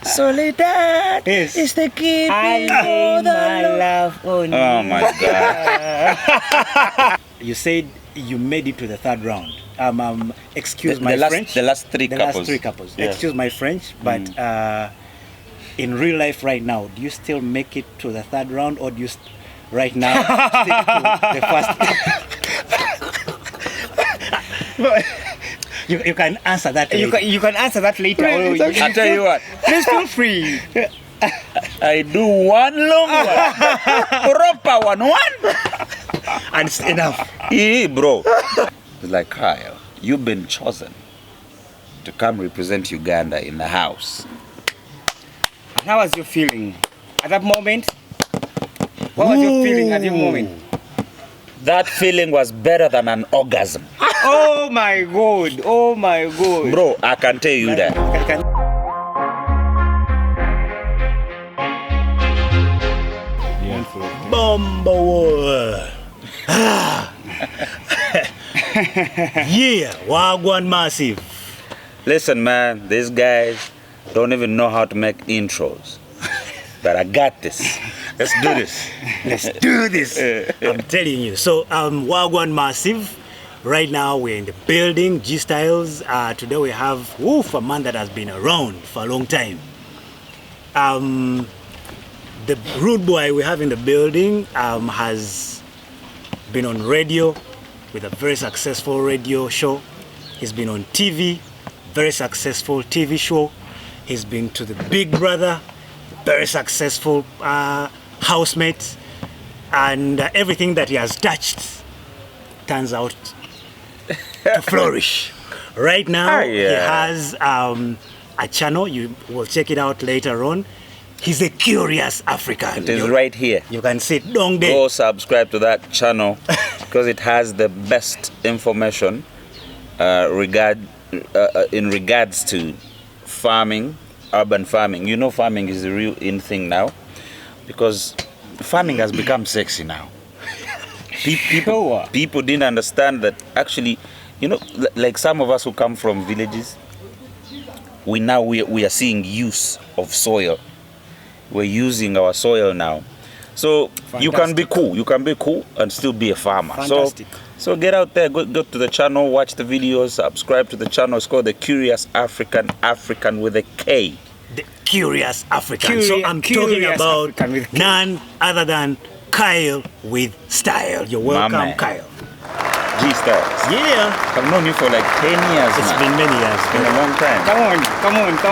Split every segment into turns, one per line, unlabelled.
Soledad is the key.
I lay my love on you.
Oh my God. You said you made it to the third round. Excuse my French.
The last three couples.
Yeah. Excuse my French, but in real life right now, do you still make it to the third round, or do you right now stick to the first? You can answer that later.
You can answer that later.
I'll tell you what.
Please feel free.
I do one long one. Proper one.
And it's enough.
Hey, bro. It's like, Kyle, you've been chosen to come represent Uganda in the house.
And how was your feeling at that moment? What was your feeling at that moment?
That feeling was better than an orgasm.
Oh my God. Oh my God.
Bro, I can tell you that.
Bumble. Yeah, Wagwan Massive.
Listen, man, these guys don't even know how to make intros. But I got this. Let's do this.
Let's do this. I'm telling you. So, Wagwan Massive. Right now, we're in the building, G Styles. Today we have a man that has been around for a long time. The rude boy we have in the building has been on radio with a very successful radio show. He's been on TV, very successful TV show. He's been to the Big Brother, very successful Housemate, and everything that he has touched turns out to flourish. Right now, he has a channel. You will check it out later on. He's a curious African.
It is right here.
You can see it down there.
Go subscribe to that channel because it has the best information in regards to farming, urban farming. You know, farming is a real in thing now because farming has become sexy now. People didn't understand that actually, you know, like some of us who come from villages, we are seeing use of soil. We're using our soil now. So you can be cool. You can be cool and still be a farmer.
Fantastic.
So get out there, go to the channel, watch the videos, subscribe to the channel. It's called The Curious African, African with a K.
The Curious African. So I'm talking about none other than Kyle with style. You're welcome, Kyle.
G-Styles.
Yeah.
I've known you for like 10 years
It's
now.
been many years.
It's been a long time.
Come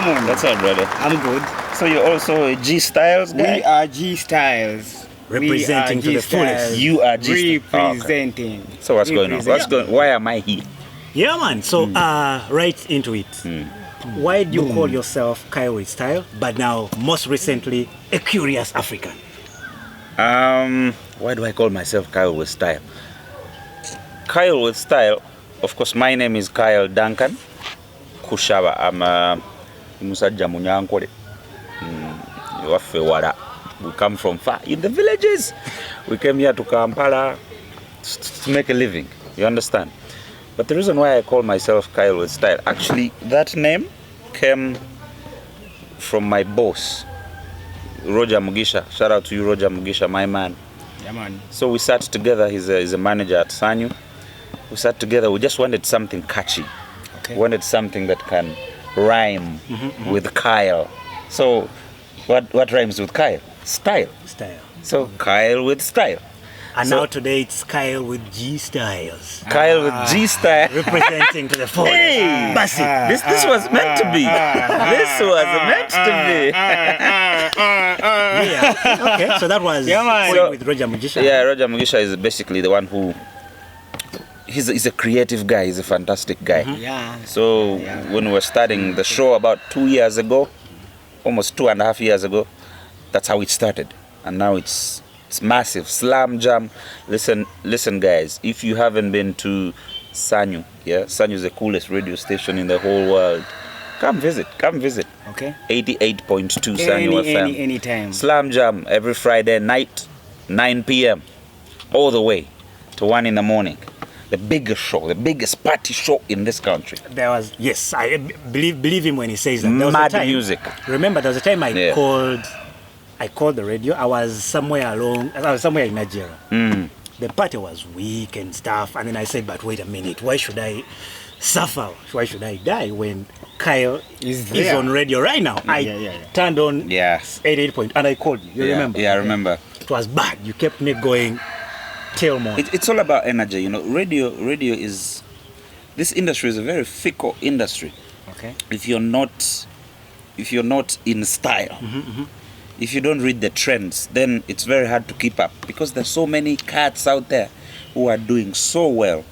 on.
That's all, brother.
I'm good.
So you're also a G-Styles guy?
We are G-Styles.
Representing to the fullest.
You are G-Styles.
Representing.
Okay. So what's going on? Why am I here?
Yeah, man. So right into it. Why do you call yourself Kyle with style, but now most recently a Curious African?
Why do I call myself Kyle with style? Kyle with style, of course, my name is Kyle Duncan Kushaba. I'm Musajja Munyankole. We come from far in the villages. We came here to Kampala to make a living. You understand? But the reason why I call myself Kyle with style, actually, that name came from my boss, Roger Mugisha. Shout out to you, Roger Mugisha, my man.
Yeah, man.
So we sat together. He's a manager at Sanyu. We sat together. We just wanted something catchy.
Okay.
Wanted something that can rhyme with Kyle. So what rhymes with Kyle? Style.
Style.
So Kyle with style.
And now today it's Kyle with G Styles.
Kyle with G style.
Representing to the fullest.
Hey!
Basi.
This was meant to be. This was meant to be.
Yeah. Okay. So that was with Roger Mugisha.
Yeah, Roger Mugisha is basically the one who. He's a creative guy. He's a fantastic guy.
Yeah.
So when we were starting the show about 2 years ago, almost 2.5 years ago, that's how it started. And now it's massive. Slam Jam. Listen, guys. If you haven't been to Sanyu, Sanyu is the coolest radio station in the whole world. Come visit.
Okay.
88.2 Sanyu FM.
Anytime.
Slam Jam every Friday night, 9 p.m. all the way to 1 in the morning. the biggest show, the biggest party show in this country.
There was, yes, I believe him when he says that. There was a
Mad
time,
music.
Remember, there was a time
Yeah.
I called the radio. I was somewhere in Nigeria. The party was weak and stuff, and then I said, but wait a minute, why should I suffer? Why should I die when Kyle is on radio right now? I turned on
Yes.
88 point, and I called you. You remember?
Yeah, I remember.
It was bad. You kept me going till morning.
It's all about energy, you know. Radio is, this industry is a very fickle industry.
Okay.
If you're not in style, if you don't read the trends, then it's very hard to keep up, because there's so many cats out there who are doing so well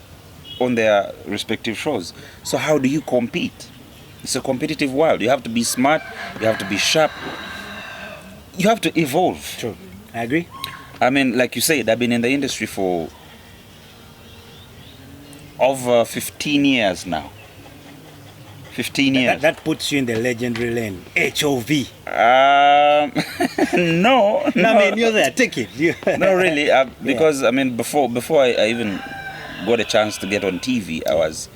on their respective shows. So how do you compete? It's a competitive world. You have to be smart, you have to be sharp, you have to evolve.
True. I agree.
I mean, like you said, I've been in the industry for over 15 years now. 15 years.
That puts you in the legendary lane. HOV.
No.
I mean, you're there. Take it.
No, really. Because I mean, before I even got a chance to get on TV, I was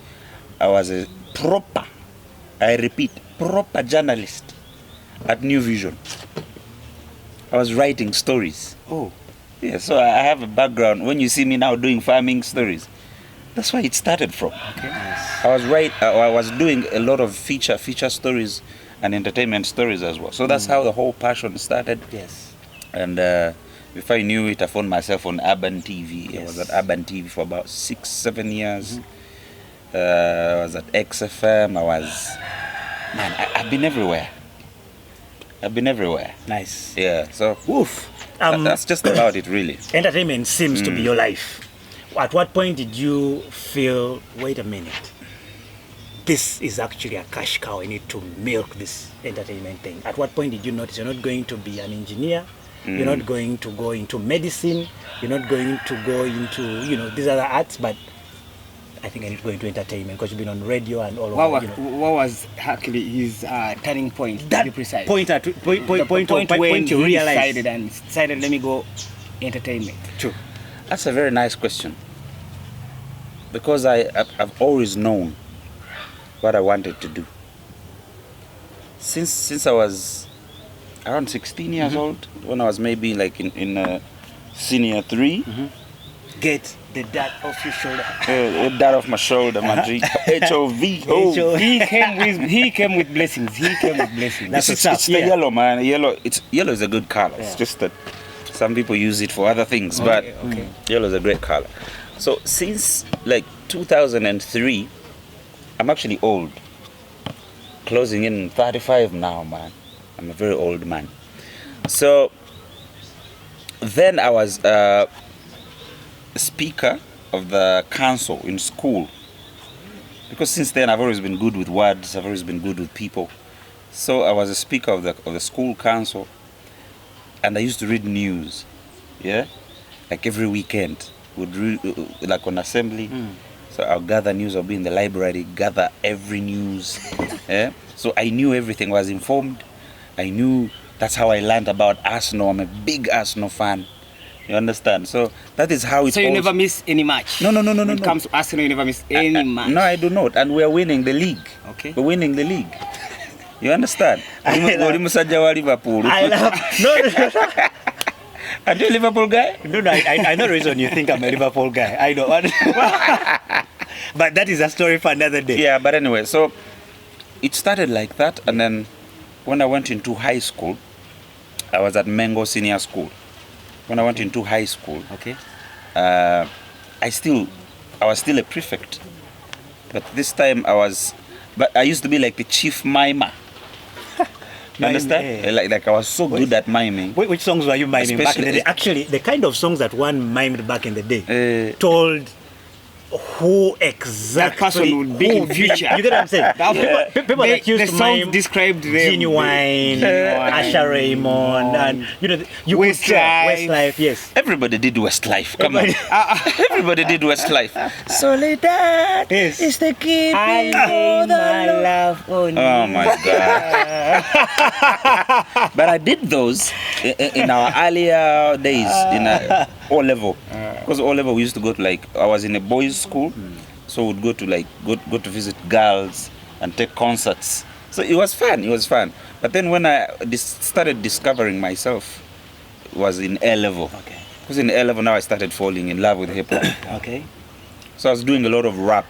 a proper, I repeat, proper journalist at New Vision. I was writing stories.
Oh.
Yeah, so I have a background. When you see me now doing farming stories, that's where it started from.
Okay, nice.
I was doing a lot of feature stories and entertainment stories as well. So that's how the whole passion started.
Yes.
And before I knew it, I found myself on Urban TV.
Yes.
I was at Urban TV for about 6-7 years. I was at XFM. I've been everywhere.
Nice.
Yeah, so
Woof.
that's just about it, really.
Entertainment seems to be your life. At what point did you feel, wait a minute, this is actually a cash cow, I need to milk this entertainment thing? At what point did you notice you're not going to be an engineer, you're not going to go into medicine, you're not going to go into, these other arts, but I think I need to go into entertainment because you've been on radio and all
What
over.
what was actually his turning point, to be precise?
Point
when
you
he
realize.
decided, let me go entertainment.
True.
That's a very nice question. Because I've always known what I wanted to do. Since I was around 16 years old, when I was maybe like in senior 3,
Get the dirt off your shoulder.
that off my shoulder, my G. HOV. Oh.
He came with blessings.
That's
It's
what's
the
up.
yellow, man. Yellow is a good color. It's just that some people use it for other things, but yellow is a great color. So since like 2003, I'm actually old. Closing in 35 now, man. I'm a very old man. So then I was speaker of the council in school, because since then I've always been good with words, I've always been good with people. So I was a speaker of the school council, and I used to read news, like every weekend would read, like on assembly. So I'll gather news, I'll be in the library, gather every news. So I knew everything, I was informed. I knew. That's how I learned about Arsenal. I'm a big Arsenal fan. You understand? So that is how it.
So you never miss any match?
No.
When it comes to Arsenal, you never miss any match?
No, I do not. And we are winning the league.
Okay.
We're winning the league. You understand? Oli musajja wa Liverpool.
I love. No.
Are you a Liverpool guy?
No, I know the reason you think I'm a Liverpool guy. I know. But that is a story for another day.
Yeah, but anyway, so it started like that, and then when I went into high school, I was at Mengo Senior School. When I went into high school,
Okay.
I was still a prefect, but this time I used to be like the chief mimer. You understand?
Mime,
Like I was so good at miming.
Which songs were you miming back in the
Especially-
day? Actually, the kind of songs that one mimed back in the day told who exactly
That person would be in future.
You get what I'm saying? People that used
the
to
songs
mime
described them.
Genuine, Asha Raymond, and you could tell
Westlife.
Westlife, yes.
Everybody did Westlife. Come on. Everybody did Westlife. Soledad
Yes.
is the key.
I lay my love on
Oh my God. But I did those in our earlier days. O level. Because O level we used to go to like, I was in a boys' school, so we'd go to like go to visit girls and take concerts. So it was fun. It was fun. But then when I started discovering myself, was in A level.
Okay.
Because in A level now I started falling in love with hip hop.
Okay.
So I was doing a lot of rap.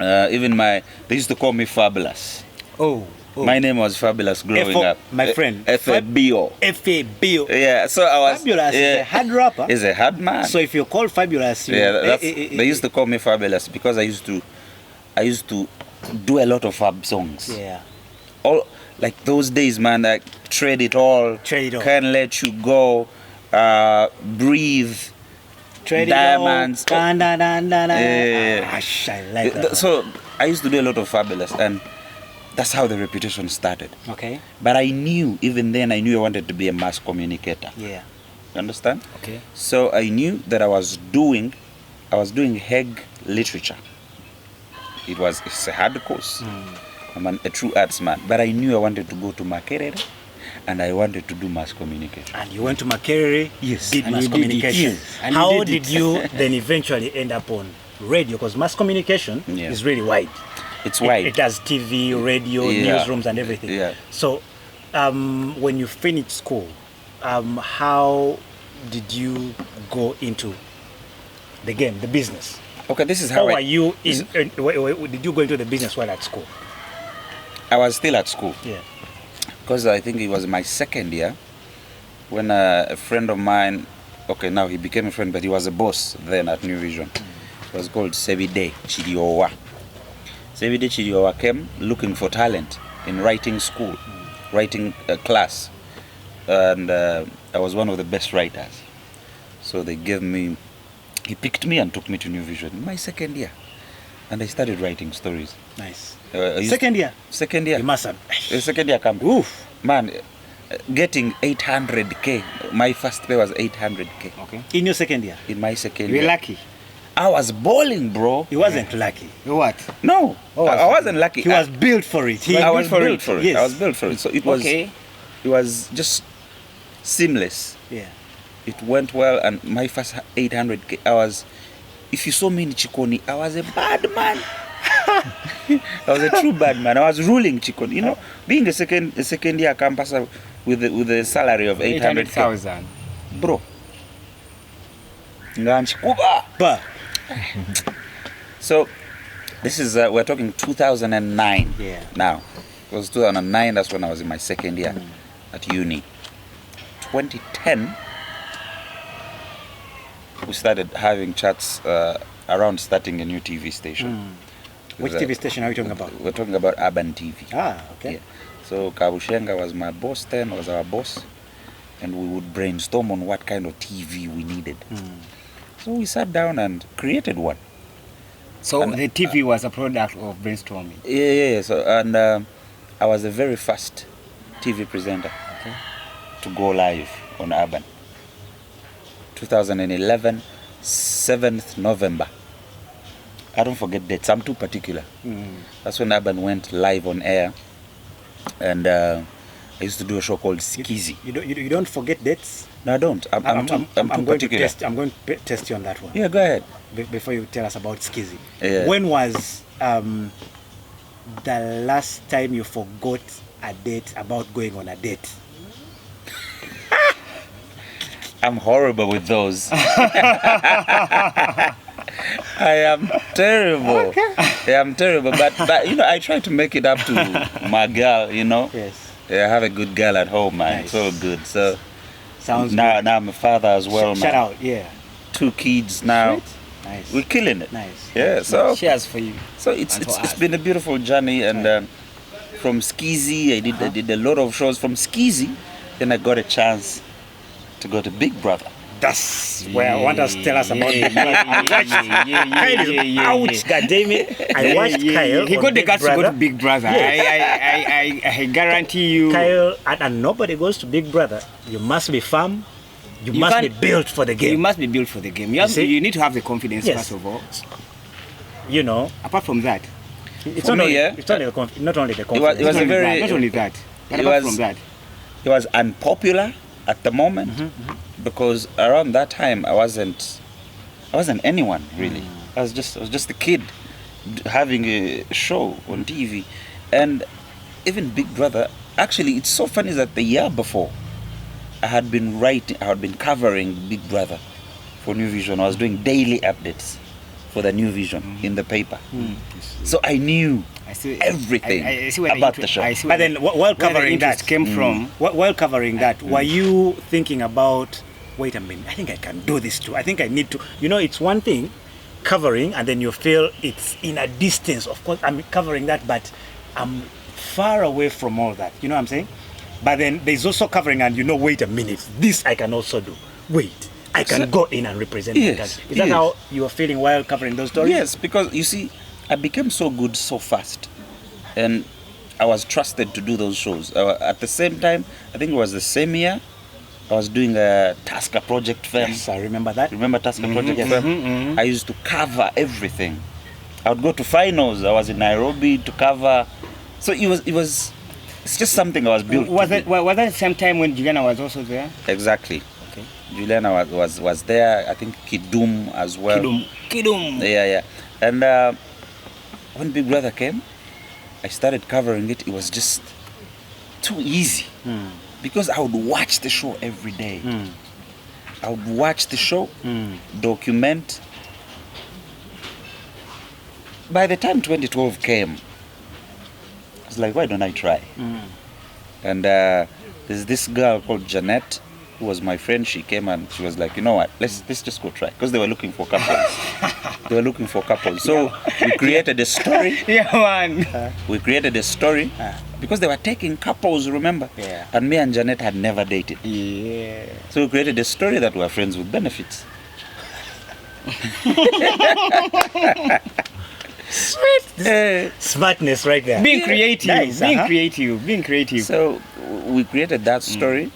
Even they used to call me Fabulous.
Oh.
My name was Fabulous growing up.
My friend.
F-A-B-O.
F-A-B-O.
Yeah, so I was...
Fabulous is a hard rapper.
Is a hard man.
So if you're called Fabulous,
they used to call me Fabulous because I used to do a lot of fab songs.
Yeah.
All like those days, man, like Trade It All, Can't Let You Go, Breathe, Diamonds.
I like that.
So I used to do a lot of Fabulous, and that's how the reputation started.
Okay.
But I knew, even then, I wanted to be a mass communicator.
Yeah.
You understand?
Okay.
So I knew that I was doing Hague literature. It's a hard course. I'm a true arts man. But I knew I wanted to go to Makerere, and I wanted to do mass communication.
And you went to Makerere,
Yes.
did
And
mass
you did
communication.
it. Yes.
And how did you then eventually end up on radio? Because mass communication is really wide.
It's wide.
It does TV, radio, newsrooms, and everything.
Yeah.
So, when you finished school, how did you go into the game, the business?
Okay, this is how
Did you go into the business while at school?
I was still at school.
Yeah.
Because I think it was my second year when a friend of mine, okay, now he became a friend, but he was a boss then at New Vision. It was called Sevide Chidiowa. Sevide Chidiowa came looking for talent in writing school, writing class. And I was one of the best writers. So he picked me and took me to New Vision in my second year. And I started writing stories.
Nice.
Second year?
You must have.
The second year come.
Oof.
Man, getting 800K. My first pay was 800K.
Okay. In your second year?
In my second
You're
year.
lucky.
I was balling, bro.
He wasn't lucky.
What?
No, I wasn't lucky.
He was built for it.
I was built for it.
Yes.
I was built for it. So it was just seamless.
Yeah.
It went well, and my first 800K, if you saw me in Chikoni, I was a bad man. I was a true bad man. I was ruling Chikoni. You know, being a second year campus with a salary of
800,000.
Bro.
But
so this is we're talking 2009.
Yeah.
Now it was 2009. That's when I was in my second year at uni. 2010 we started having chats around starting a new TV station.
Which TV station are you talking about?
We're talking about Urban TV.
Ah, okay.
Yeah. So Kabushenga was my boss then, was our boss, and we would brainstorm on what kind of TV we needed. So we sat down and created one.
So the TV was a product of brainstorming.
Yeah. So I was the very first TV presenter to go live on Urban. 2011, 7th November. I don't forget dates. I'm too particular. That's when Urban went live on air, and I used to do a show called Skizzy.
You don't forget dates?
No, I don't. I'm too particular.
I'm going to test you on that one.
Yeah, go ahead.
Before you tell us about Skizzy.
Yeah.
When was the last time you forgot a date about going on a date?
I'm horrible with those. I am terrible.
Okay.
Yeah, I'm terrible. But I try to make it up to my girl,
Yes.
Yeah, I have a good girl at home, man.
Nice.
So good. So
Sounds
now
good.
now I'm a father as well, man.
Shout out, yeah.
2 kids now.
Sweet. Nice.
We're killing it.
Nice.
Yeah, so
Cheers for you.
So it's been a beautiful journey, and from Skizzy I did a lot of shows. From Skizzy, then I got a chance to go to Big Brother.
That's where I want us to tell us about Big Brother. Ouch, goddammit. I watched Kyle.
He
on
got the
Big
guts to go to
Brother.
Big Brother.
Yes.
I guarantee you.
Kyle, and nobody goes to Big Brother. You must be firm. You must be built for the game.
You must be built for the game.
see?
You need to have the confidence
Yes.
first of all.
Apart
from that,
it's
For
not
me,
only, it's only not only the confidence.
It was a very.
not only that, but
it
apart
was-
from that,
It was unpopular at the moment, because around that time I wasn't anyone really. I was just a kid having a show on TV, and even Big Brother. Actually, it's so funny that the year before, I had been covering Big Brother for New Vision. I was doing daily updates for the New Vision in the paper, so I knew everything about the show.
But then, while covering that,
came from.
While covering that, were you thinking about? Wait a minute, I think I can do this too. I think I need to. It's one thing covering, and then you feel it's in a distance. Of course, I'm covering that, but I'm far away from all that. You know what I'm saying? But then there's also covering, and wait a minute, this I can also do. Wait, I can go in and represent my country. Is that how you were feeling while covering those stories?
Yes, because you see, I became so good so fast, and I was trusted to do those shows. At the same time, I think it was the same year, I was doing a Tasker Project film.
Yes, I remember that.
Remember Tasker Project film? I used to cover everything. I would go to finals. I was in Nairobi to cover. So it's just something I was built.
Was that the same time when Juliana was also there?
Exactly.
Okay.
Juliana was there. I think Kidum as well.
Kidum.
Yeah. And when Big Brother came, I started covering it. It was just too easy. Because I would watch the show every day. I would watch the show, document. By the time 2012 came, I was like, why don't I try? And there's this girl called Jeanette, who was my friend. She came and she was like, you know what, let's just go try. Because they were looking for couples. So we created a story. We created a story. Because they were taking couples, remember?
Yeah.
And me and Janet had never dated.
Yeah.
So we created a story that we were friends with benefits.
Sweet. Smartness right there.
Being creative.
Nice,
Being creative.
So we created that story.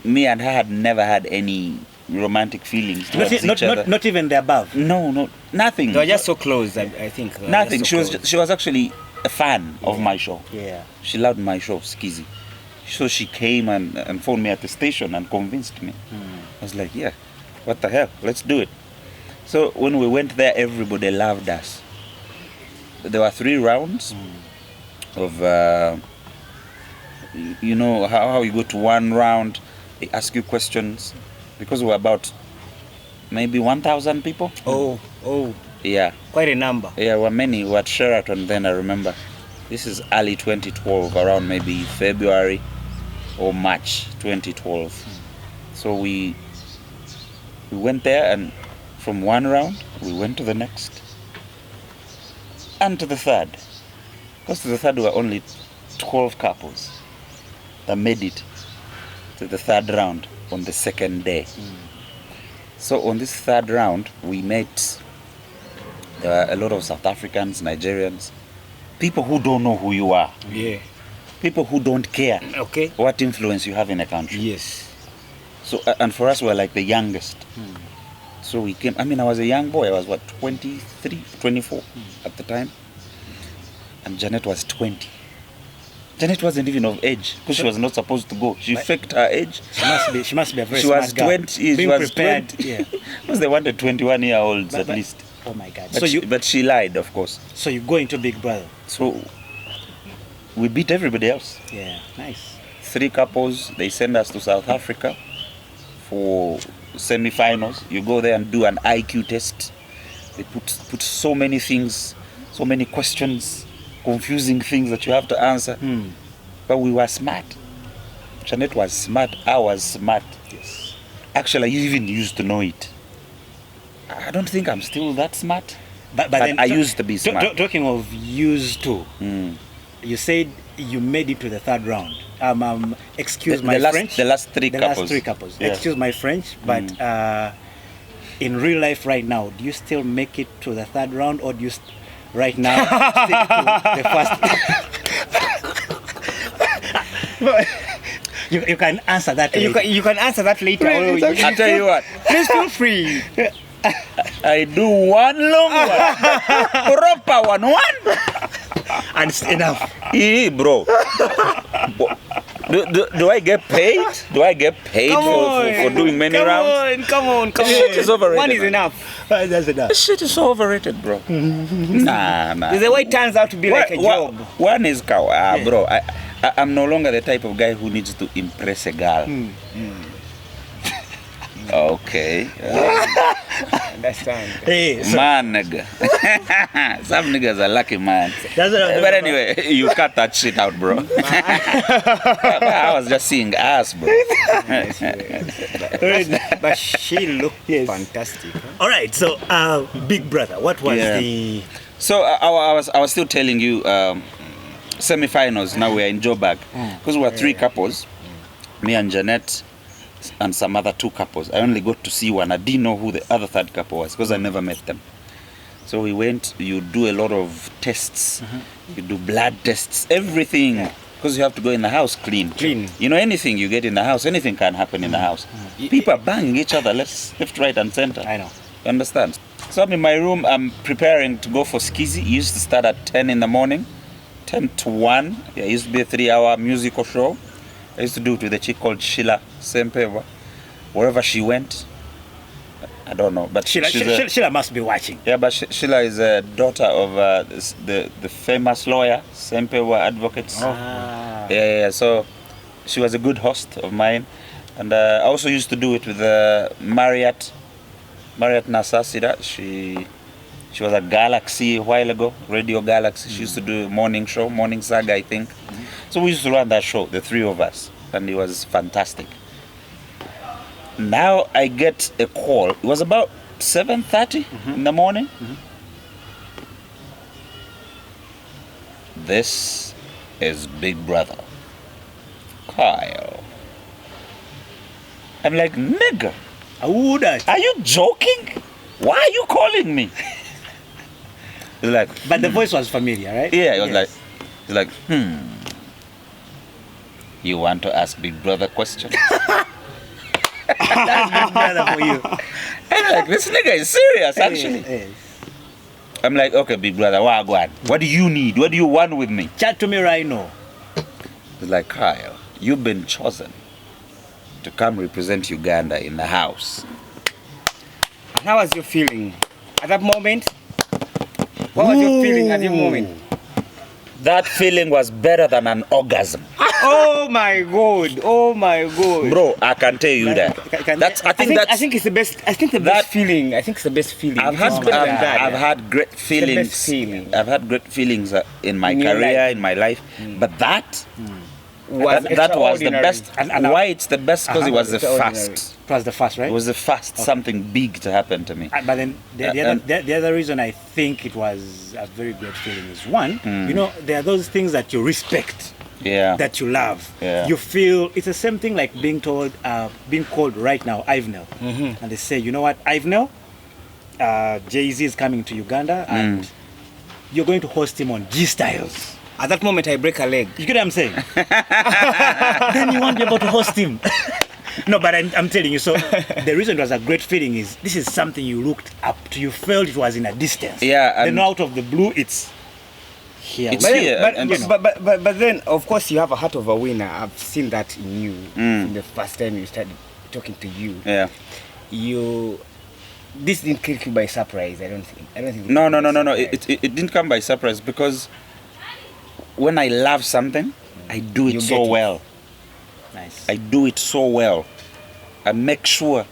Me and her had never had any romantic feelings towards each other.
Not even the above.
No, nothing.
They were just so close, I think.
Nothing. She was actually a fan of my show.
Yeah.
She loved my show, Skizzy. So she came and phoned me at the station and convinced me. I was like, yeah, what the hell? Let's do it. So when we went there, everybody loved us. There were 3 rounds of, how you go to one round, they ask you questions. Because we were about maybe 1,000 people.
Oh.
Yeah.
Quite a number.
Yeah, were many. We were at Sheraton then, I remember. This is early 2012, around maybe February or March 2012. So we went there, and from one round, we went to the next. And to the third. Because to the third, there were only 12 couples that made it to the third round on the second day. So on this third round, we met a lot of South Africans, Nigerians, people who don't know who you are.
Yeah.
People who don't care what influence you have in a country.
Yes.
So, and for us, we're like the youngest. So we came, I was a young boy. I was 23, 24 at the time. And Janet was 20. Janet wasn't even of age because she was not supposed to go. She faked her age.
She must be a very
she
smart
was
girl.
20. She was
prepared.
20.
Yeah.
Because they wanted 21-year-olds at least.
Oh my God.
But she lied, of course.
So you go into Big Brother.
So we beat everybody else.
Yeah, nice.
3 couples. They send us to South Africa for semi-finals. You go there and do an IQ test. They put so many things, so many questions, confusing things that you have to answer. But we were smart. Janet was smart. I was smart.
Yes.
Actually, I even used to know it. I don't think I'm still that smart.
But
then I used to be smart.
Talking of used to, you said you made it to the third round. Excuse my French.
The last 3 couples.
The last 3 couples.
Yeah.
Excuse my French, but in real life right now, do you still make it to the third round, or do you right now stick to the first? You can answer that later.
You can answer that later.
I'll tell you what.
Please feel free.
I do one long one. Proper one.
And it's enough.
Bro. Do I get paid? Do I get paid for doing many rounds?
Come on.
Shit is overrated.
One is
man.
enough.
That's enough.
This shit is so overrated, bro. Nah.
The way it turns out to be like a job.
One is cow, bro. I'm no longer the type of guy who needs to impress a girl. Okay.
Understand.
Hey, so
Man, nigga. Some niggas are lucky, man.
That's what I'm
But
talking
anyway, you cut that shit out, bro. I was just seeing ass, bro.
But she looked fantastic. Huh?
all right, so Big Brother, what was
Yeah.
the...
So I was still telling you, semi-finals. Now we are in Joburg because we were three couples, me and Jeanette, and some other two couples. I only got to see one. I didn't know who the other third couple was because I never met them. So we went. You do a lot of tests. You do blood tests, everything, because you have to go in the house clean. You know, anything you get in the house, anything can happen in the house. People are banging each other left, right, and center.
I know.
You understand? So I'm in my room. I'm preparing to go for skizzy. It used to start at 10 in the morning, 10 to 1. Yeah, it used to be a 3-hour musical show. I used to do it with a chick called Sheila Sempeva. Wherever she went, I don't know. But
Sheila must be watching.
yeah, but Sheila is a daughter of the famous lawyer, Sempeva Advocates. Yeah. So she was a good host of mine. And I also used to do it with Marriott Nasasida. She was at Galaxy a while ago, Radio Galaxy. She used to do a morning show, Morning Saga, I think. So we used to run that show, the three of us, and it was fantastic. Now I get a call. It was about 7:30 in the morning. This is Big Brother, Kyle. I'm like, nigga,
Who that?
are you joking? Why are you calling me? He's like,
But the voice was familiar, right?
yeah, it was like, you want to ask Big Brother questions?
That's Big Brother for you.
I'm like, this nigga is serious, actually.
Yes.
I'm like, okay, Big Brother, Wagwan, what do you need? What do you want with me?
Chat to me right now.
He's like, Kyle, you've been chosen to come represent Uganda in the house.
And how was your feeling at that moment? What was your feeling at that moment?
That feeling was better than an orgasm.
Oh my God! Oh my God!
Bro, I can tell you that. I think
it's the best. I think the best feeling. I think it's the best feeling.
I've had great feelings. I've had great feelings in my career, in my life, but that was the best. And why it's the best? Because it was the first.
It was the first, right?
It was the first something big to happen to me.
But then the other reason I think it was a very great feeling is one, you know, there are those things that you respect, that you love.
Yeah.
You feel it's the same thing like being called right now, Ivenel. And they say, you know what, Ivenel, Jay-Z is coming to Uganda and you're going to host him on G-Styles.
At that moment, I break a leg.
You get what I'm saying? Then you won't be able to host him. No, but I'm telling you, so the reason it was a great feeling is this is something you looked up to. You felt it was in a distance.
Yeah.
Then out of the blue, it's here.
It's here.
But then, of course, you have a heart of a winner. I've seen that in you from the first time you started talking to you.
Yeah.
This didn't kill you by surprise. I don't think.
No. It didn't come by surprise because when I love something, I do it so well.
Nice.
I do it so well. I make sure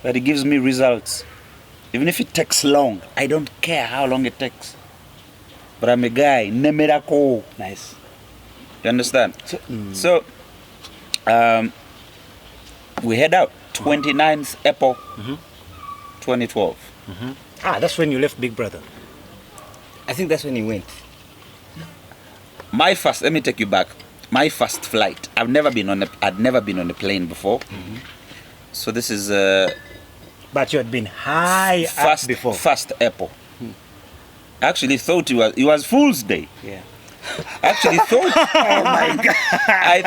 that it gives me results. Even if it takes long, I don't care how long it takes. But I'm a guy, ne miracle.
Nice.
You understand? So, we head out 29th April 2012.
That's when you left Big Brother.
I think that's when he went.
Let me take you back. My first flight. I'd never been on a plane before. So this is
But you had been high up before.
First April. I actually thought it was Fool's Day.
Yeah.
Actually thought. Oh my God! I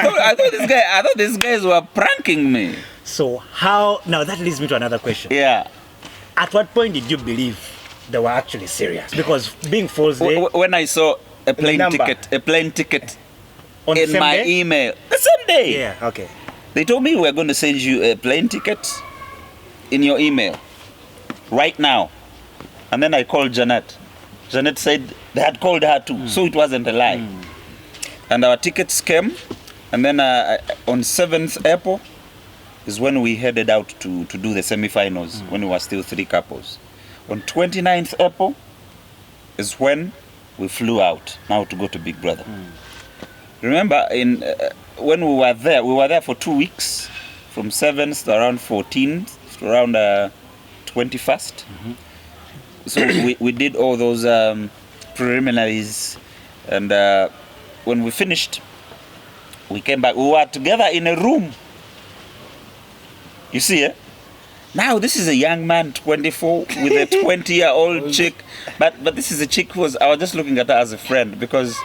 thought these guys were pranking me.
So how? Now that leads me to another question.
Yeah.
At what point did you believe they were actually serious? Because being Fool's Day.
When I saw a plane ticket
On the
in
same
my
day?
email. The same day.
Yeah, okay.
They told me we're going to send you a plane ticket in your email right now. And then I called Janet. Janet said they had called her too, so it wasn't a lie. And our tickets came, and then on 7th April is when we headed out to do the semi-finals, when we were still 3 couples. On 29th April is when we flew out now to go to Big Brother. Remember, when we were there for 2 weeks, from 7th to around 14th to around 21st. So we did all those preliminaries, and when we finished, we came back. We were together in a room. You see, eh? Now this is a young man, 24, with a 20-year-old chick. But this is a chick I was just looking at her as a friend, because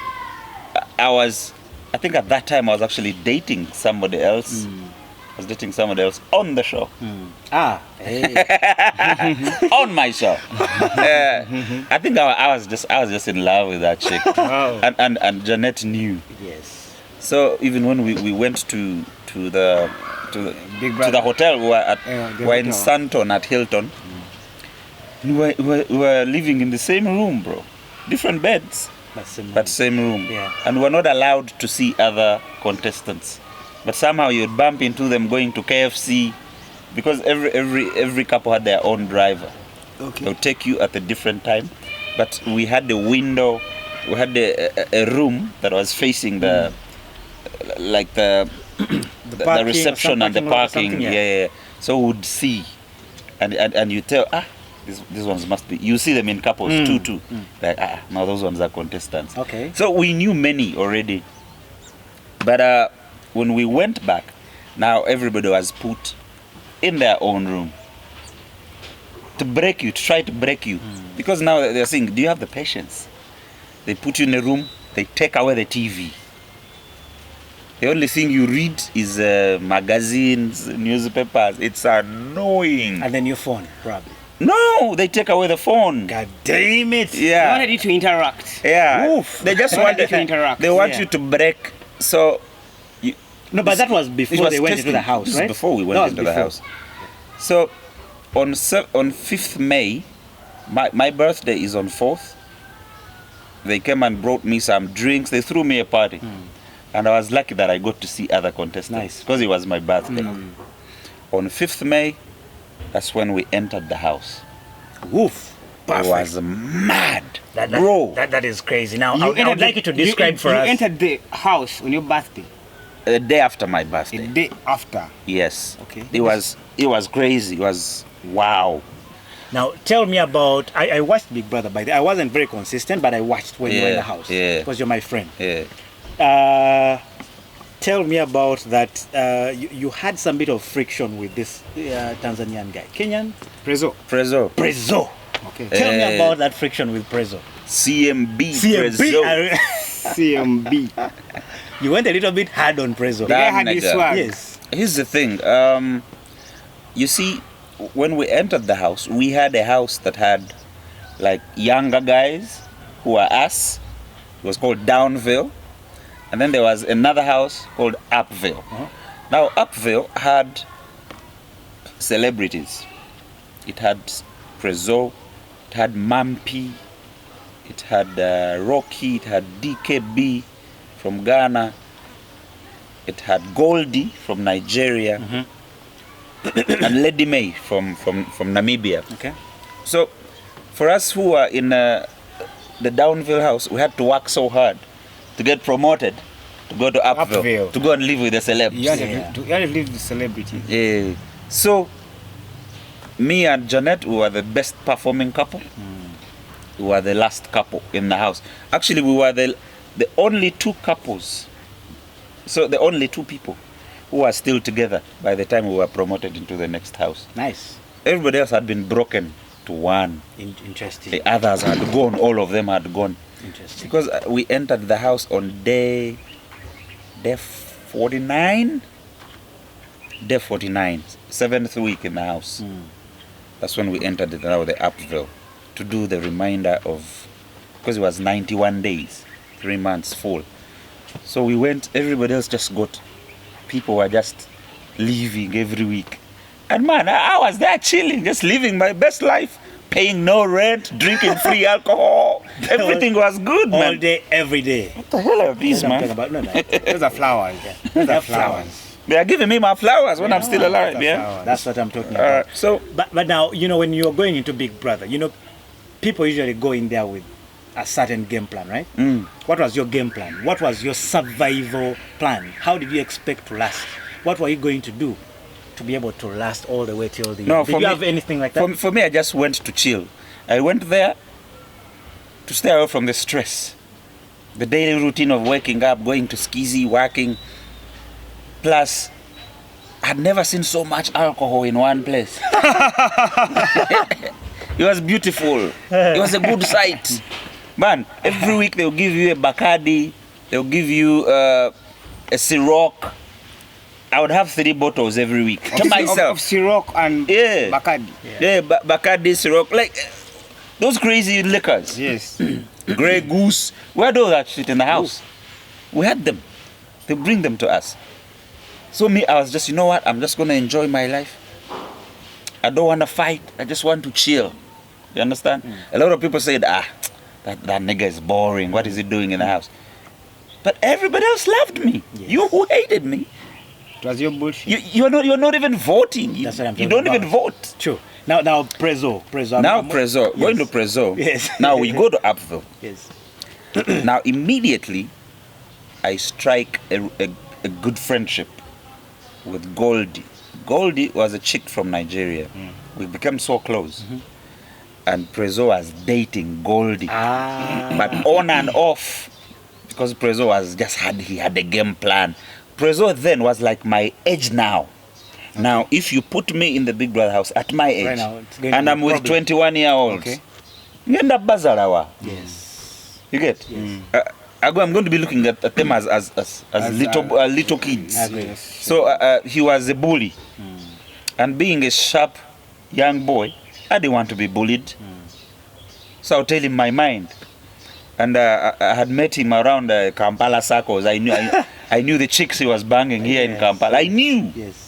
I think at that time I was actually dating somebody else. I was dating somebody else on the show.
Hey.
On my show. I think I was just in love with that chick.
Wow.
And Janet knew.
Yes.
So even when we went to the
Big
to
Brother.
the hotel, we were
The
in
hotel.
Santon at Hilton. We were living in the same room, bro. Different beds, but same room.
Yeah.
And we were not allowed to see other contestants. But somehow you'd bump into them going to KFC, because every couple had their own driver.
Okay.
They'll take you at a different time. But we had the window, we had a room that was facing the
parking,
reception and the
parking lot or
parking.
something, yeah.
Yeah. So we would see, and you tell, these ones must be. You see them in couples, two. Like, now those ones are contestants.
Okay.
So we knew many already. But when we went back, now everybody was put in their own room to try to break you. Because now they're saying, do you have the patience? They put you in a room, they take away the TV. The only thing you read is magazines, newspapers. It's annoying.
And then your phone, probably.
No, they take away the phone.
God damn it.
They
Yeah.
wanted you to interact.
Yeah.
Oof.
They just
They
want
wanted you to interact.
They want
Yeah.
you to break. So
No, but that was
it
before
was
they went into
testing.
the house,
This is
right?
before we
That
went
was
into the
before.
house. So on 5th May, my birthday is on 4th. They came and brought me some drinks. They threw me a party. And I was lucky that I got to see other contestants.
Nice.
Because it was my birthday. On 5th May, that's when we entered the house.
Woof.
It was mad.
Bro. That is crazy. Now, I would like you to describe for us.
You entered the house on your birthday,
A day after my
a
birthday.
day after.
Yes.
Okay.
It was crazy. It was wow.
Now, tell me about. I watched Big Brother by the I wasn't very consistent, but I watched when you were in the
Yeah,
house.
yeah.
Because you're my friend.
Yeah.
Tell me about that. You had some bit of friction with this Tanzanian guy. Kenyan?
Prezo.
Prezo.
Okay.
Tell me about that friction with Prezo.
CMB. Prezzo.
CMB.
You went a little bit hard on Prezo.
The guy had this
nigga.
swag.
Yes.
Here's the thing. You see, when we entered the house, we had a house that had like younger guys who were us. It was called Downville. And then there was another house called Upville. Now, Upville had celebrities. It had Prezzo, it had Mampi, it had Rocky, it had DKB from Ghana, it had Goldie from Nigeria, and Lady May from Namibia.
Okay.
So, for us who were in the Downville house, we had to work so hard to get promoted, to go to Upville,
Upville.
to go and live with the celebs.
You had
Yeah.
to live the celebrity.
Yeah. So, me and Janet, we were the best performing couple. We were the last couple in the house. Actually, we were the only two couples. So, the only two people who were still together by the time we were promoted into the next house.
Nice.
Everybody else had been broken to one.
Interesting.
The others had gone. All of them had gone.
Interesting.
Because we entered the house on day 49. Day 49, 7th week in the house. That's when we entered the Upville to do the reminder of, because it was 91 days, 3 months full. So we went, everybody else just got, people were just leaving every week. And man, I was there chilling, just living my best life, paying no rent, drinking free alcohol. Everything was good, man.
All day, every day.
What the hell are these,
That's what I'm
man?
talking about. No, no.
Those are flowers. Those are flowers.
They are giving me my flowers when I'm still alive,
that's
yeah?
flowers.
That's what I'm talking about.
So,
But now, when you're going into Big Brother, people usually go in there with a certain game plan, right? What was your game plan? What was your survival plan? How did you expect to last? What were you going to do to be able to last all the way till the
No,
end? Did you have anything like that?
For me, I just went to chill. I went there to stay away from the stress. The daily routine of waking up, going to skizzy, working. Plus, I'd never seen so much alcohol in one place. It was beautiful. It was a good sight. Man, every week they'll give you a Bacardi, they'll give you a Ciroc. I would have 3 bottles every week to myself.
Of Ciroc and
Yeah.
Bacardi.
Yeah, Bacardi, Ciroc, like those crazy liquors.
Yes.
Grey Goose. We had all that shit in the house. We had them. They bring them to us. So me, I was just, you know what? I'm just going to enjoy my life. I don't want to fight. I just want to chill. You understand? A lot of people said, that nigga is boring. What is he doing in the house? But everybody else loved me.
Yes.
You who hated me,
It was your bullshit.
you're not even voting.
That's what I'm
You
talking
don't even
about.
vote.
True. Now, Prezo.
Now Prezo, going to Prezo.
Yes.
Now we go to Upville.
Yes.
Now immediately, I strike a good friendship with Goldie. Goldie was a chick from Nigeria. We became so close. And Prezo was dating Goldie. But on and off, because Prezo he had a game plan. Prezo then was like my age now. Now, if you put me in the Big Brother house at my age,
Right now, it's going to
and
be
I'm
a
with
problem.
21-year-olds,
Okay.
ngenda bazalawa.
Yes.
You get? I'm going to be looking at them as little kids.
I agree.
Yes.
So he was a bully. And being a sharp young boy, I didn't want to be bullied. So I'll tell him my mind. And I had met him around Kampala circles. I knew the chicks he was banging here in
Yes.
Kampala. I knew.
Yes.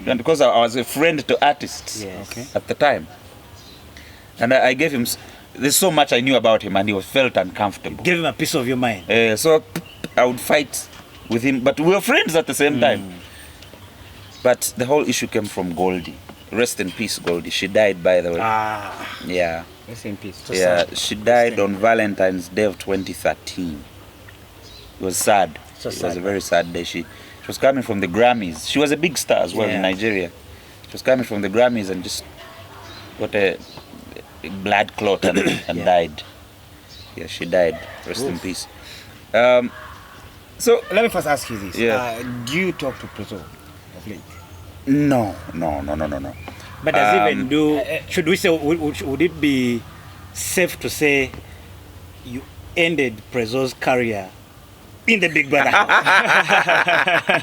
And because I was a friend to artists
Yes.
Okay.
at the time. And I gave him, there's so much I knew about him, and he felt uncomfortable.
Give him a piece of your mind.
So I would fight with him, but we were friends at the same time. But the whole issue came from Goldie. Rest in peace, Goldie. She died, by the way. Yeah.
Rest in peace.
Yeah, she died on Valentine's Day of 2013. It was sad.
So
It was
sad.
a very sad day. She was coming from the Grammys. She was a big star as well in
Yeah.
Nigeria. She was coming from the Grammys and just got a blood clot and
Yeah.
died. Yeah, she died. Rest in peace. So
Let me first ask you this.
Yeah.
Do you talk to Prezo of late?
no.
But does it even do? Should we say? Would it be safe to say you ended Prezo's career in the Big Brother house?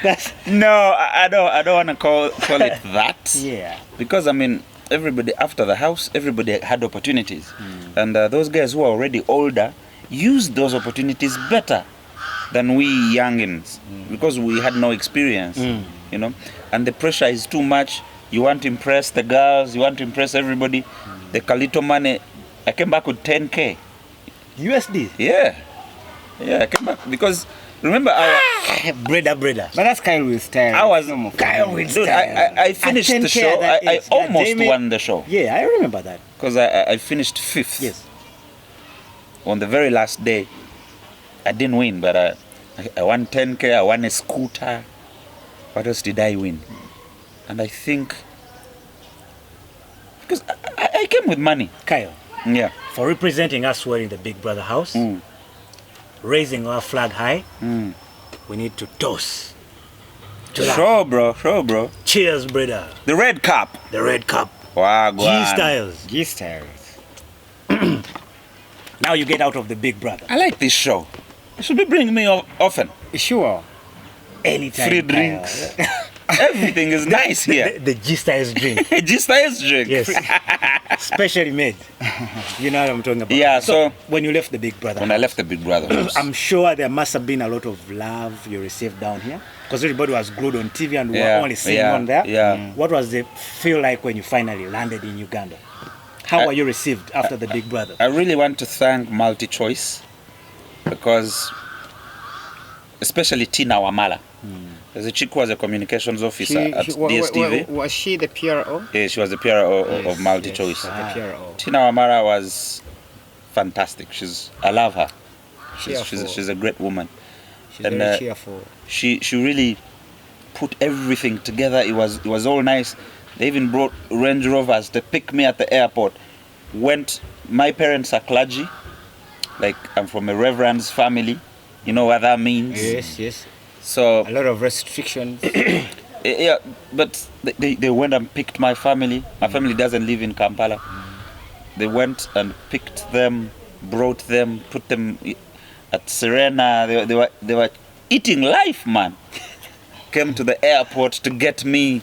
That's
No, I don't want to call it that.
yeah.
Because I mean, everybody after the house, everybody had opportunities, and those guys who are already older used those opportunities better than we youngins, because we had no experience, you know. And the pressure is too much. You want to impress the girls, you want to impress everybody. The Kalito money, I came back with 10K.
USD.
Yeah, I came back because remember
Brother.
But that's Kyle with style.
I was
Kyle with
dude, I finished
At
the
10K
show.
that
I
is, God
almost
damn it.
won the show
Yeah, I remember that.
because I finished 5th.
Yes.
On the very last day, I didn't win, but I won 10K. I won a scooter. What else did I win? And I think because I came with money.
Kyle,
Yeah.
for representing us well in the Big Brother house, raising our flag high, we need to toast. To that.
Sure, bro.
Cheers, brother.
The red cup.
The red cup.
Wow,
G Styles.
G styles.
Now you get out of the Big Brother.
I like this show. You should be bringing me often.
Sure.
Anytime.
Free
Kyle.
drinks. Everything is nice here.
The G-Styles drink.
G-Styles drink.
Yes. Specially made. You know what I'm talking about.
Yeah, so
when you left the Big Brother,
when I left the Big Brother house,
I'm sure there must have been a lot of love you received down here, because everybody was glued on TV and we were only seeing on there.
Yeah.
What was the feel like when you finally landed in Uganda? How were you received after the Big Brother?
I really want to thank MultiChoice, because especially Tina Wamala. There's a chick who was a communications officer at DSTV.
Was she the PRO?
Yeah, she was the PRO of MultiChoice.
The PRO.
Tina Wamala was fantastic. I love her.
Cheerful.
She's a great woman.
She's very cheerful.
She really put everything together. It was all nice. They even brought Range Rovers to pick me at the airport. My parents are clergy. Like, I'm from a reverend's family. You know what that means?
Yes.
So
a lot of restrictions.
yeah, but they went and picked my family. My family doesn't live in Kampala. They went and picked them, brought them, put them at Serena. They were eating life, man. Came to the airport to get me.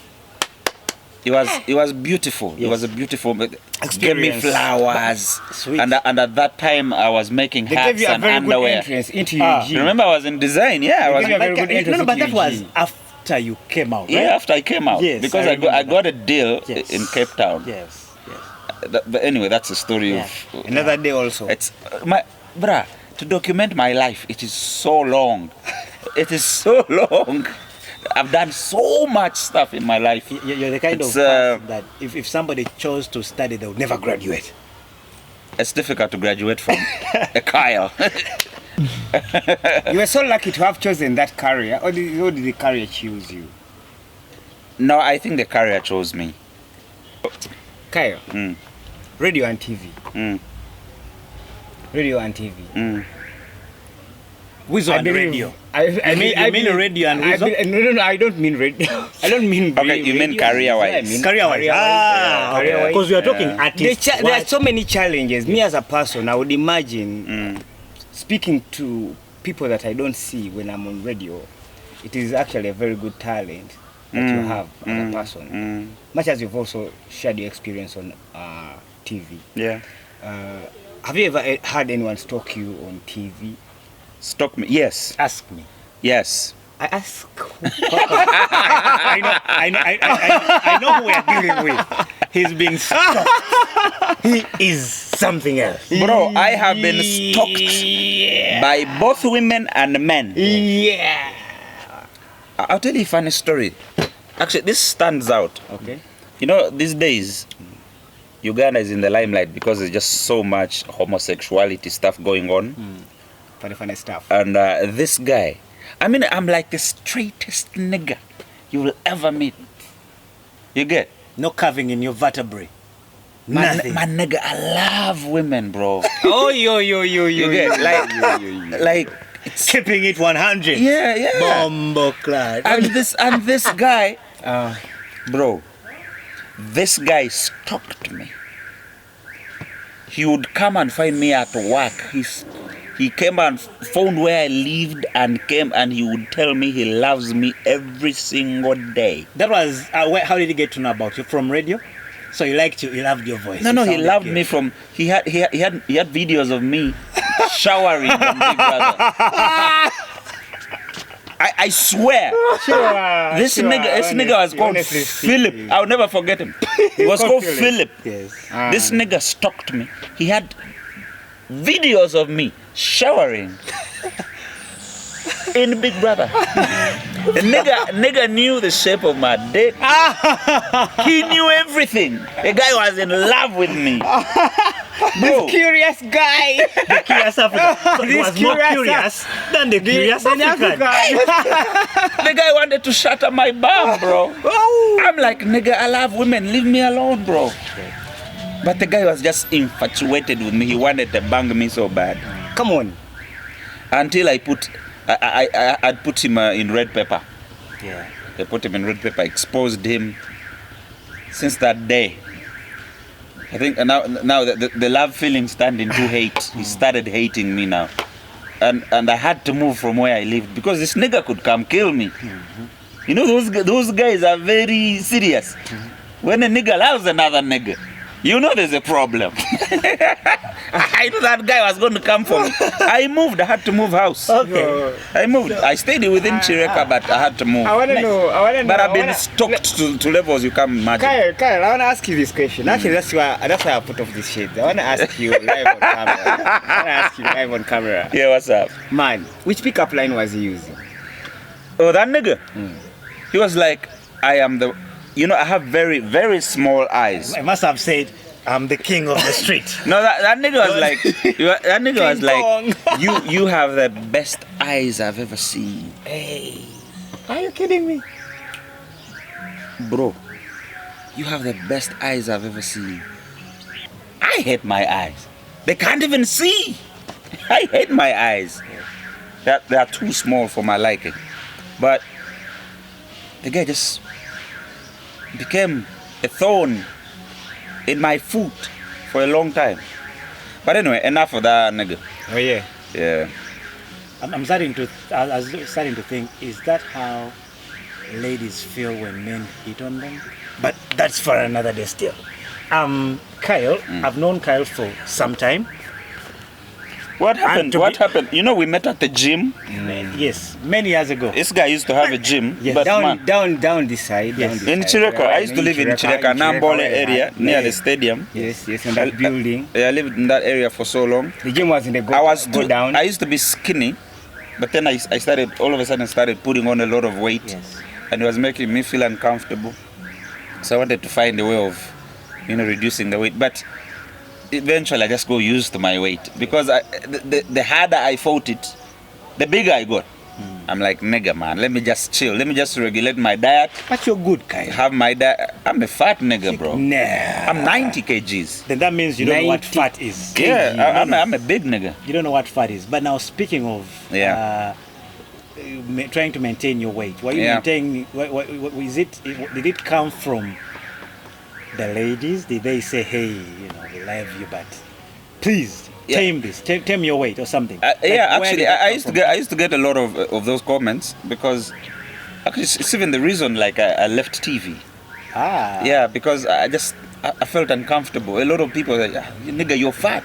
It was beautiful. Yes. It was a beautiful experience. Gave me flowers.
Sweet.
And at that time I was making hats
gave you a
and
very
underwear.
good entrance into UG.
Remember, I was in design. Yeah, I was.
gave you a very good entrance
No, but
into
that was
UG.
after you came out, right?
Yeah, after I came out.
Yes,
because I got a deal in Cape Town.
Yes.
But anyway, that's a story of
Another day also.
It's to document my life. It is so long. It is so long. I've done so much stuff in my life.
You're the kind of person that if somebody chose to study, they would never graduate.
It's difficult to graduate from a Kyle.
You were so lucky to have chosen that career, or did the career choose you?
No, I think the career chose me.
Kyle, radio and TV. Radio and TV.
Weasel and radio.
I mean
radio and Weasel?
No, I don't mean radio. I don't mean
Okay, you
radio.
mean career-wise?
Career-wise.
Career-wise.
Because we are talking artists.
There are so many challenges. Me as a person, I would imagine speaking to people that I don't see when I'm on radio. It is actually a very good talent that you have as a person. Much as you've also shared your experience on TV.
Yeah.
Have you ever had anyone stalk you on TV?
Stalk me? Yes.
Ask me.
Yes.
I ask.
I know who we're dealing with. He's being stalked. He is something else.
Bro, I have been stalked by both women and men.
Yeah.
I'll tell you a funny story. Actually, this stands out.
Okay.
You know, these days, Uganda is in the limelight because there's just so much homosexuality stuff going on.
Funny stuff.
And this guy, I mean, I'm like the straightest nigga you will ever meet. You get?
No carving in your vertebrae. Nothing.
My nigga, I love women, bro.
Oh, yo.
You get? Like it's,
Keeping it 100.
yeah.
Bombo clad.
And this guy, bro, this guy stalked me. He would come and find me at work. He came and found where I lived and came and he would tell me he loves me every single day.
That was how did he get to know about you? From radio? So he loved your voice.
No, he loved me from he had videos of me showering on Big Brother. I swear. This nigga was called Philip. I'll never forget him. He was called Philip.
Yes.
This nigga stalked me. He had videos of me showering in Big Brother. The nigga knew the shape of my dick. He knew everything. The guy was in love with me. Bro.
This curious guy.
The curious African. So he was more curious than the curious African.
The guy wanted to shatter my bum, bro. I'm like, nigga, I love women. Leave me alone, bro. But the guy was just infatuated with me. He wanted to bang me so bad.
Come on.
Until I put him in red pepper.
Yeah.
I put him in red pepper, exposed him. Since that day, I think now the love feelings turned into hate. He started hating me now. And I had to move from where I lived because this nigga could come kill me. You know, those guys are very serious. When a nigga loves another nigga, you know there's a problem. I knew that guy was going to come for me. I moved. I had to move house.
Okay.
I moved. I stayed within Chireka, but I had to move.
I want to know.
But I've been stalked to levels you can't imagine.
Kyle, I want to ask you this question. Actually, that's why I put off this shit. I want to ask you live on camera.
Yeah, what's up?
Man, which pickup line was he using?
Oh, that nigga. He was like, I am the... You know, I have very, very small eyes.
I must have said, I'm the king of the street.
No, that nigga was like, that nigga was like, you have the best eyes I've ever seen.
Hey, are you kidding me?
Bro, you have the best eyes I've ever seen. I hate my eyes. They can't even see. I hate my eyes. They are too small for my liking. But the guy just became a thorn in my foot for a long time. But anyway, enough of that nigga.
Oh yeah.
Yeah.
I'm starting to think, is that how ladies feel when men hit on them? But that's for another day still. Kyle, I've known Kyle for some time.
What happened? What happened? You know, we met at the gym.
Yes, many years ago.
This guy used to have a gym.
Yes.
But man,
down this side.
Yes.
Down this
in
side.
Chireka, I used to live in Chireka, Nambole area, near the stadium.
Yes, in that building.
I lived in that area for so long.
The gym was in the go down.
I used to be skinny, but then I started, all of a sudden started putting on a lot of weight.
Yes.
And it was making me feel uncomfortable. So I wanted to find a way of, reducing the weight. But eventually I just got used to my weight, because the harder I fought it, the bigger I got. I'm like, nigga, man, let me just chill. Let me just regulate my diet.
But you're good, Kyle.
Have my diet. I'm a fat nigga, bro.
Nah.
I'm 90 kgs.
Then that means you don't know what fat is.
Yeah, I'm a big nigga.
You don't know what fat is. But now speaking of trying to maintain your weight, were you maintaining? Did it come from the ladies? Did they say, hey, we love you, but please tame this, tame your weight or something?
Actually, I used to get a lot of those comments, because actually it's even the reason like I left TV. Yeah, because I felt uncomfortable. A lot of people said, nigga, you're fat.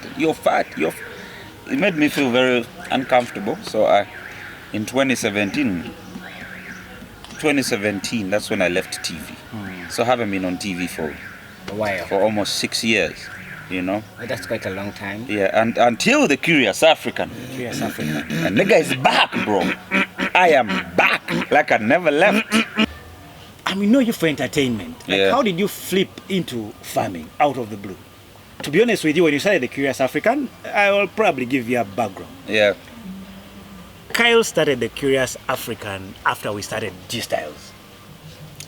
It made me feel very uncomfortable. So in 2017, that's when I left TV. So I haven't been on TV for
a while,
for almost 6 years.
That's quite a long time.
Yeah, and until the Curious African. And nigga is back, bro. I am back like I never left.
I know you for entertainment. How did you flip into farming out of the blue? To be honest with you, when you started the Curious African, I will probably give you a background.
Yeah.
Kyle started the Curious African after we started G-Styles.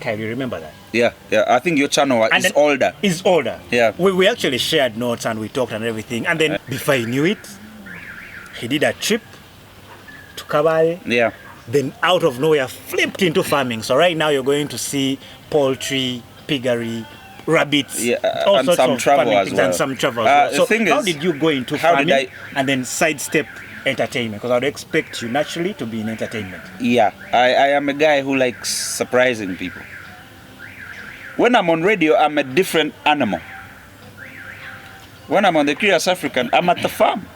Kyle, you remember that?
Yeah. I think your channel is older.
It's older.
Yeah.
We actually shared notes and we talked and everything. And then before he knew it, he did a trip to Kabale.
Yeah.
Then out of nowhere, flipped into farming. So right now you're going to see poultry, piggery, rabbits, all
and
sorts
some
of
travel
farming
as
things
well.
and some travel as well. So how did you go into farming and then sidestep entertainment? Because I would expect you naturally to be in entertainment.
Yeah, I am a guy who likes surprising people. When I'm on radio, I'm a different animal. When I'm on the Curious African, I'm at the farm.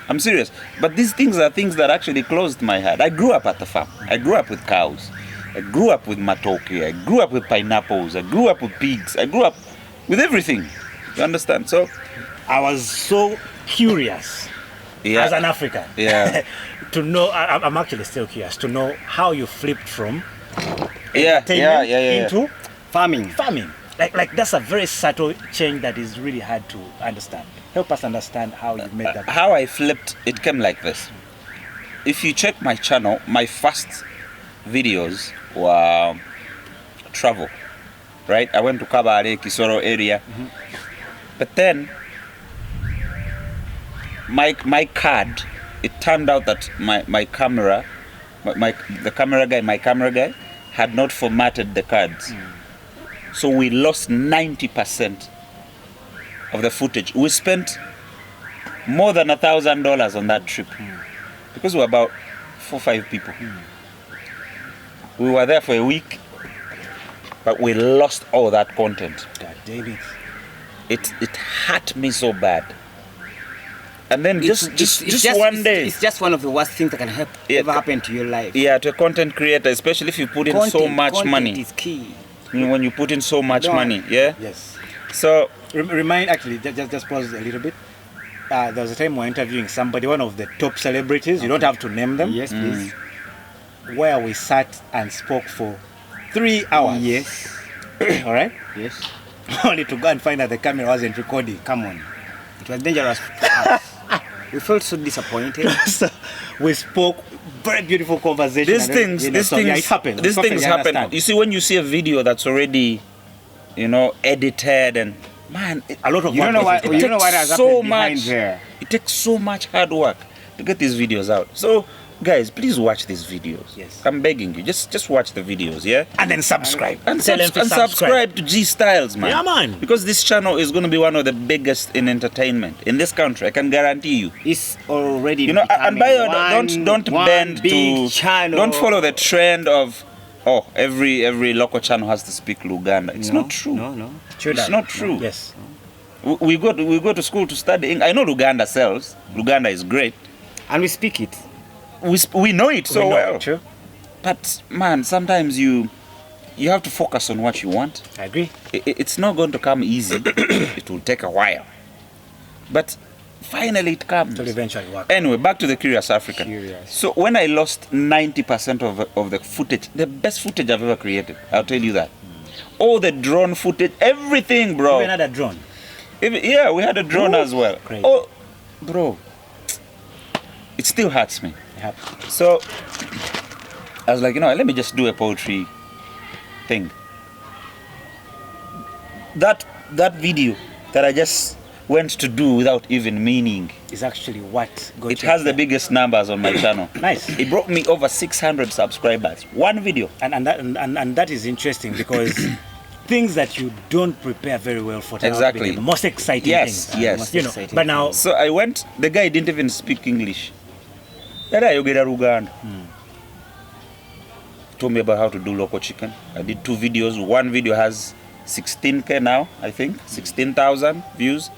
I'm serious. But these things are things that actually closed my heart. I grew up at the farm. I grew up with cows. I grew up with matoke. I grew up with pineapples. I grew up with pigs. I grew up with everything. You understand? So
I was so curious as an African to know. I'm actually still curious to know how you flipped from entertainment into farming. Like that's a very subtle change that is really hard to understand. Help us understand how you made that.
How I flipped, it came like this. If you check my channel, my first videos were travel, right? I went to Kabale, Kisoro area. But then my card, it turned out that my camera guy had not formatted the cards. So we lost 90% of the footage. We spent more than $1,000 on that trip because we were about 4 or 5 people. We were there for a week, but we lost all that content.
God damn it.
It hurt me so bad. And then just one day.
It's just one of the worst things that can ever happen to your life.
Yeah, to a content creator, especially if you put in so much money.
Content is key.
When you put in so much money, yeah?
Yes.
So,
Actually, just pause a little bit. There was a time we were interviewing somebody, one of the top celebrities. You don't have to name them.
Yes, please.
Where we sat and spoke for 3 hours.
Yes.
All right?
Yes.
Only to go and find that the camera wasn't recording.
Come on. It was dangerous for us. We felt so disappointed.
So we spoke very beautiful conversation.
these things
happen.
You see, when you see a video that's already, edited and, man,
A lot of
You don't know what has happened behind there.
It takes so much hard work to get these videos out. So, guys, please watch these videos.
Yes.
I'm begging you, just watch the videos, yeah?
And then subscribe.
And
Tell them to
subscribe to G Styles, man.
Yeah, man.
Because this channel is going to be one of the biggest in entertainment in this country. I can guarantee you.
It's already
And by the way, don't bend
big
to
channel.
don't follow the trend of every local channel has to speak Luganda. It's not true.
No.
It's not true.
Yes.
We go to school to study. I know Luganda sells. Luganda is great.
And we speak it.
We know it so well.
True.
But man, sometimes you have to focus on what you want.
I agree.
It's not going to come easy. It will take a while. But finally it comes.
It will eventually work.
Anyway, back to the Curious African.
Curious.
So when I lost 90% of the footage, the best footage I've ever created, I'll tell you that. All the drone footage, everything, bro.
Even had a drone.
Yeah, we had a drone as well.
Great.
Oh, bro. It still hurts me.
Yep.
So I was like, let me just do a poetry thing. That video that I just went to do without even meaning,
Is actually what got
it
you
has the
there.
biggest numbers on my channel.
Nice.
It brought me over 600 subscribers. One video.
And that is interesting because things that you don't prepare very well for turn out to be
Exactly.
the most exciting
Yes,
things.
yes.
Most
You know,
exciting
but now
So I went, the guy didn't even speak English. Era yogera Luganda. Told me about how to do local chicken. I did 2 videos. One video has 16K now, I think, 16,000 views.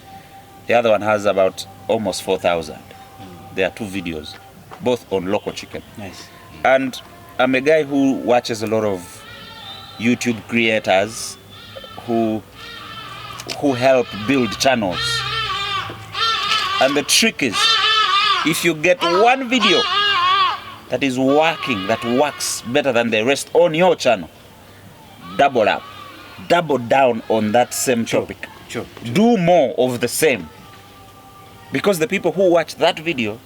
The other one has about almost 4,000. There are 2 videos, both on local chicken.
nice.
And I'm a guy who watches a lot of YouTube creators who help build channels. And the trick is, if you get one video that is working, that works better than the rest on your channel, double up, double down on that same topic.
Sure.
Do more of the same. Because the people who watch that video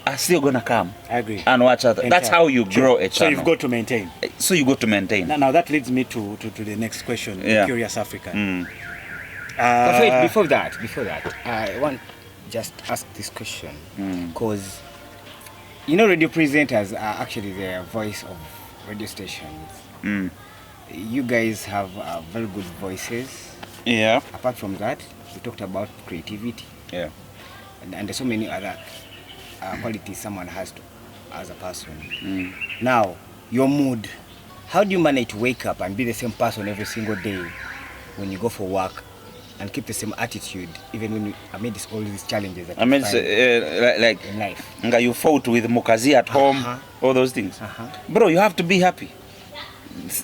are still gonna come
I agree.
and watch other. That's how you grow a
So
channel.
you've got to maintain.
So you got to maintain.
Now that leads me to the next question.
Yeah.
Curious African.
But wait, before that, I want just ask this question because radio presenters are actually the voice of radio stations. You guys have very good voices.
Yeah.
Apart from that, we talked about creativity
Yeah.
and there's so many other qualities someone has to as a person. Now, your mood. How do you manage to wake up and be the same person every single day when you go for work and keep the same attitude even when you amid all these challenges that you find
like
in life?
you fought with Mukazi at home, all those things. Bro, you have to be happy.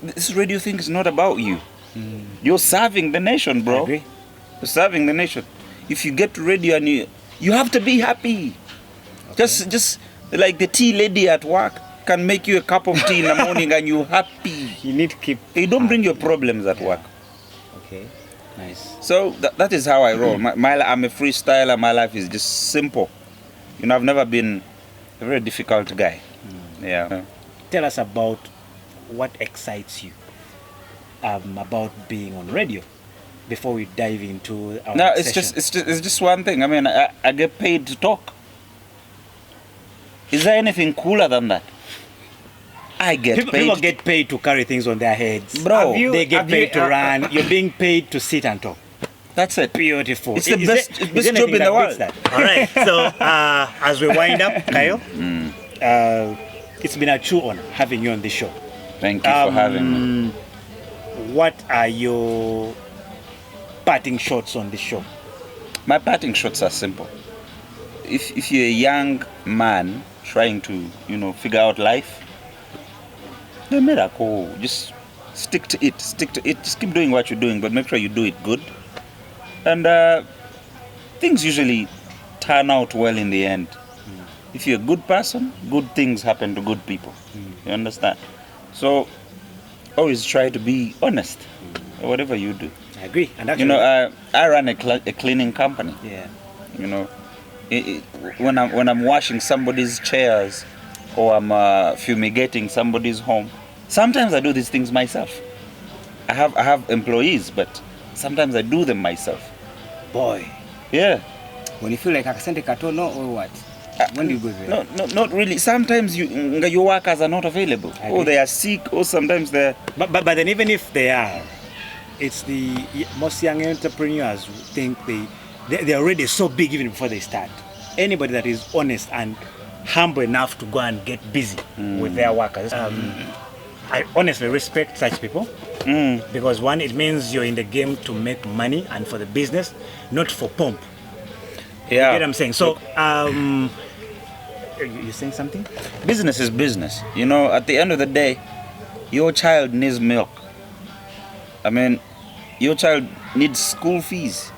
This radio thing is not about you. You're serving the nation, bro.
I agree.
You're serving the nation. If you get to radio and you have to be happy. Just like the tea lady at work can make you a cup of tea in the morning and you're happy.
You need to keep.
You don't bring your problems at work.
Okay.
Nice.
So that is how I roll. I'm a freestyler. My life is just simple. I've never been a very difficult guy. Yeah.
Tell us about what excites you about being on radio before we dive into our
No,
session.
it's just one thing. I mean, I get paid to talk. Is there anything cooler than that? I get paid.
People get paid to carry things on their heads.
Bro,
They get paid to run. You're being paid to sit and talk.
That's it.
Beautiful.
It's the
Is
best
there
job
anything
in the
that
world.
beats that? All right. So as we wind up, Kyle, it's been a true honor having you on the show.
Thank you for having me.
What are your parting shots on the show?
My parting shots are simple. If you're a young man trying to, figure out life, no miracle. Just stick to it. Stick to it. Just keep doing what you're doing, but make sure you do it good. And things usually turn out well in the end. If you're a good person, good things happen to good people. You understand? So always try to be honest, whatever you do.
I agree. And actually,
I run a cleaning company.
Yeah.
When I'm washing somebody's chairs or I'm fumigating somebody's home, sometimes I do these things myself. I have employees, but sometimes I do them myself.
Boy.
Yeah.
When you feel like akasente katono or what? When do you go there?
No, not really. Sometimes your workers are not available, or they are sick, or sometimes they're.
But then even if they are, it's the most young entrepreneurs who think they're already so big even before they start. Anybody that is honest and humble enough to go and get busy with their workers, I honestly respect such people because one, it means you're in the game to make money and for the business, not for pomp.
Yeah.
You get what I'm saying? So, you saying something?
Business is business. At the end of the day, your child needs milk. I mean, your child needs school fees.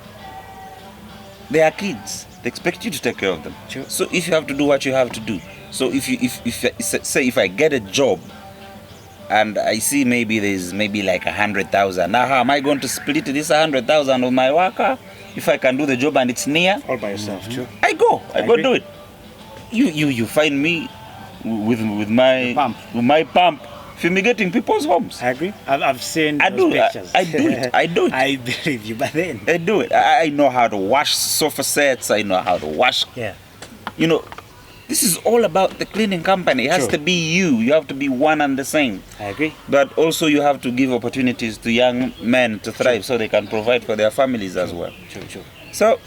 They are kids. They expect you to take care of them.
Sure.
So if you have to do what you have to do. So if I get a job and I see maybe there's like 100,000, now how am I going to split this 100,000 with my worker? If I can do the job and it's near,
All by yourself, true.
I go
agree.
do it. You find me with my pump fumigating people's homes.
I agree. I've seen
I
those
do.
pictures.
I do it. I do it.
I believe you, but then
I do it. I know how to wash sofa sets. I know how to wash.
yeah.
This is all about the cleaning company. It has
True.
to be you. You have to be one and the same.
I agree.
But also you have to give opportunities to young men to thrive so they can provide for their families as well.
True.
So,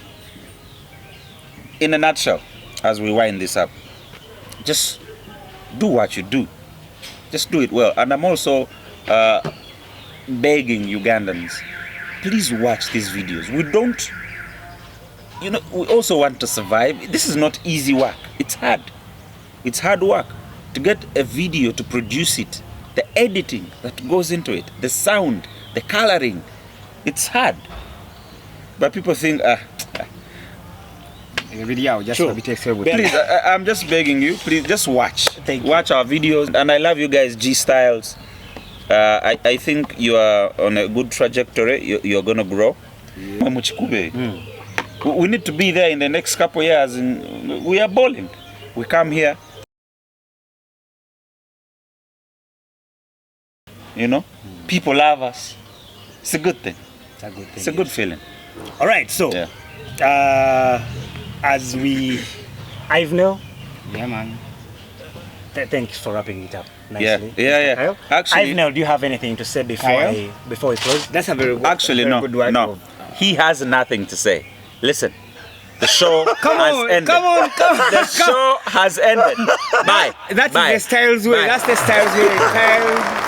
in a nutshell, as we wind this up, just do what you do. Just do it well. And I'm also begging Ugandans, please watch these videos. We also want to survive. This is not easy work. It's hard. It's hard work to get a video, to produce it, the editing that goes into it, the sound, the coloring. It's hard. But people think,
Video just
Sure.
please, I'm just begging you, please just watch.
Thank you.
Watch our videos. And I love you guys, G Styles. I think you are on a good trajectory. You're going to grow. We need to be there in the next couple of years. And we are balling. We come here. People love us. It's a good thing.
It's a good thing.
It's a good feeling.
All right. So,
Yeah.
as I've know.
Yeah, man.
Thanks for wrapping it up nicely.
Yeah.
Kyle.
Actually,
I've do you have anything to say before
Kyle?
before we close?
That's a very good,
Actually,
very
no.
good work.
No. He has nothing to say. Listen, the show has ended.
Come on.
The show has ended. Bye.
That's
Bye.
the Styles way.
Bye.
That's the Styles way.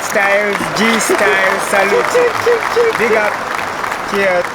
Styles, G Styles, salute. Big up. Cheers.